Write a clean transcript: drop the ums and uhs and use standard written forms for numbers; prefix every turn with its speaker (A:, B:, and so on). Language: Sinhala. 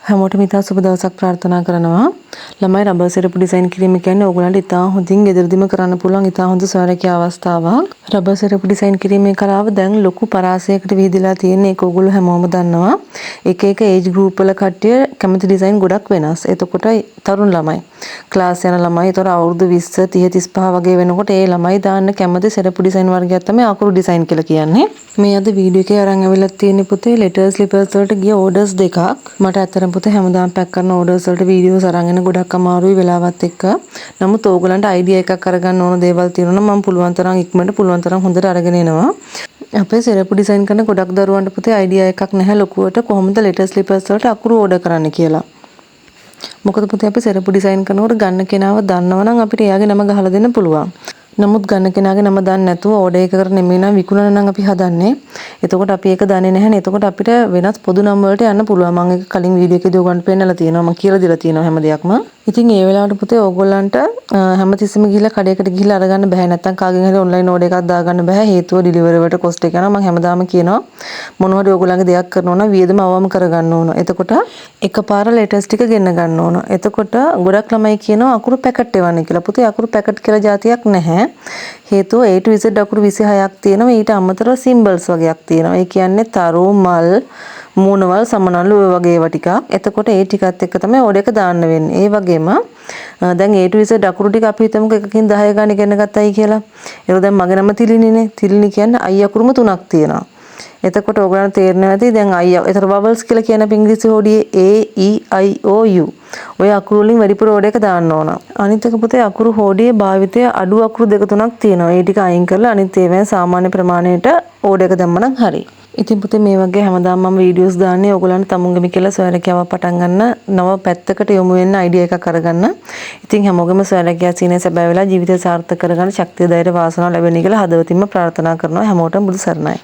A: හැමෝටම ඉතා සුබ දවසක් ප්‍රාර්ථනා කරනවා. ළමයි රබර් සිරප් ඩිසයින් කිරීම කියන්නේ ඕගොල්ලන්ට ඉතා හොඳින් ගෙදරදීම කරන්න පුළුවන් ඉතා හොඳ සොයරකී අවස්ථාවක්. රබර් සිරප් ඩිසයින් කිරීමේ කලාව දැන් ලොකු පරාසයකට විහිදලා තියෙන එක ඕගොල්ලෝ හැමෝම දන්නවා. එක එක ඒජ් ගෲප් වල කට්ටිය කැමති ඩිසයින් ගොඩක් වෙනස්. එතකොට තරුණ ළමයි, ක්ලාස් යන ළමයි, ඒතර අවුරුදු 20, 30, 35 වගේ වෙනකොට ඒ ළමයි දාන්න කැමති සිරප් ඩිසයින් වර්ගයක් තමයි අකුරු ඩිසයින් කියලා කියන්නේ. මේ අද වීඩියෝ එකේ අරන් අවිලක් තියෙන පුතේ ලෙටර්ස් ස්ලිපර්ස් වලට ගිය ඕඩර්ස් දෙකක්. මට අතරම පුතේ හැමදාම පැක් කරන ඕඩර්ස් වලට වීඩියෝස් අරන් එන්න ගොඩක් අමාරුයි වෙලාවත් එක්ක. නමුත් ඕගලන්ට අයිඩියා එකක් අරගන්න ඕන දේවල් තියෙනවා නම් මම පුළුවන් තරම් ඉක්මනට පුළුවන් තරම් හොඳට අරගෙන එනවා. අපේ සිරප් ඩිසයින් කරන ගොඩක් දරුවන්ට පුතේ අයිඩියා එකක් නැහැ ලොකුවට කොහොමද ලෙටර්ස් ස්ලිපර්ස් වලට අකුරු ඕඩර් කරන්න කියලා. මොකද පුතේ අපි සිරප් ඩිසයින් කරනකොට ගන්න කෙනාව දන්නවනම් අපිට එයාගේ නම ගහලා දෙන්න පුළුවන්. නමුත් ගන්න කෙනාගේ නම දන්නේ නැතුව ඕඩර් එකකට නෙමෙයි නම් විකුණන නම් අපි හදන්නේ. එතකොට අපි ඒක දන්නේ නැහැ නේ. එතකොට අපිට වෙනස් පොදු නම් වලට යන්න පුළුවන්. මම ඒක කලින් වීඩියෝ එකේදී ඔයගොල්ලන්ට පෙන්නලා තියෙනවා. මම කියලා දීලා තියෙනවා හැම දෙයක්ම. ඉතින් ඒ වෙලාවට පුතේ ඕගොල්ලන්ට හැමතිස්සෙම ගිහිල්ලා කඩේකට ගිහිල්ලා අරගන්න බෑ. නැත්තම් කාගෙන් හරි ඔන්ලයින් ඕඩර් එකක් දාගන්න බෑ. හේතුව ඩිලිවරි වලට කොස්ට් එක යනවා. මම හැමදාම කියනවා මොනවා හරි ඕගොල්ලන්ගේ දෙයක් කරනවා නම් වියදම අවම කරගන්න ඕන. එතකොට එකපාර ලෙටර්ස් ටික ගෙන්න ගන්න ඕන. එතකොට ගොඩක් ළමයි කියනවා අකුරු පැකට් එවන්න කියලා. පුතේ අකුරු පැකට් කියලා જાතියක් නැහැ. හේතුව A to Z අකුරු 26ක් තියෙනවා. ඊට අමතරව සිම්බල්ස් වගේක් තියෙනවා. ඒ කියන්නේ තරු, මල්, මූණවල්, සමනළු ඔය වගේ ඒවා ටිකක්. එතකොට ඒ ටිකත් එක්ක තමයි ඕඩර් එක දාන්න වෙන්නේ. ඒ වගේම දැන් A to Z අකුරු ටික අපි හිතමුකෝ එකකින් 10 ගන්න ඉගෙන ගත්තයි කියලා. ඒක දැන් මගේ නම තිලිනිනේ. තිලිනි කියන්නේ I අකුරුම 3ක් තියෙනවා. එතකොට ඕගොල්ලන්ට තේරෙනවා ඇති දැන් I. ඒතර vowels කියලා කියන අපි ඉංග්‍රීසි හොඩියේ A, E, I, O, U. ඔය අකුරු වලින් වැඩිපුර ඕඩර් එක දාන්න ඕන. අනිත් එක පුතේ අකුරු හොඩියේ භාවිතය අඩු අකුරු 2-3ක් තියෙනවා. ඒ ටික අයින් කරලා අනිත් ඒවායින් සාමාන්‍ය ප්‍රමාණයට ඕඩර් එක දැම්මනම් හරි. ඉතින් පුතේ මේ වගේ හැමදාම මම වීඩියෝස් දාන්නේ ඕගොල්ලන්ට තමුන්ගෙම කියලා සොයරකියාව පටන් ගන්න නව පැත්තකට යොමු වෙන්න අයිඩියා එකක් අරගන්න. ඉතින් හැමෝගෙම සොයරකියා සීනේ සැබෑ වෙලා ජීවිතය සාර්ථක කරගන්න ශක්තිය ධෛර්ය වාසනාව ලැබෙන්න කියලා හදවතින්ම ප්‍රාර්ථනා කරනවා. හැමෝටම බුදු සරණයි.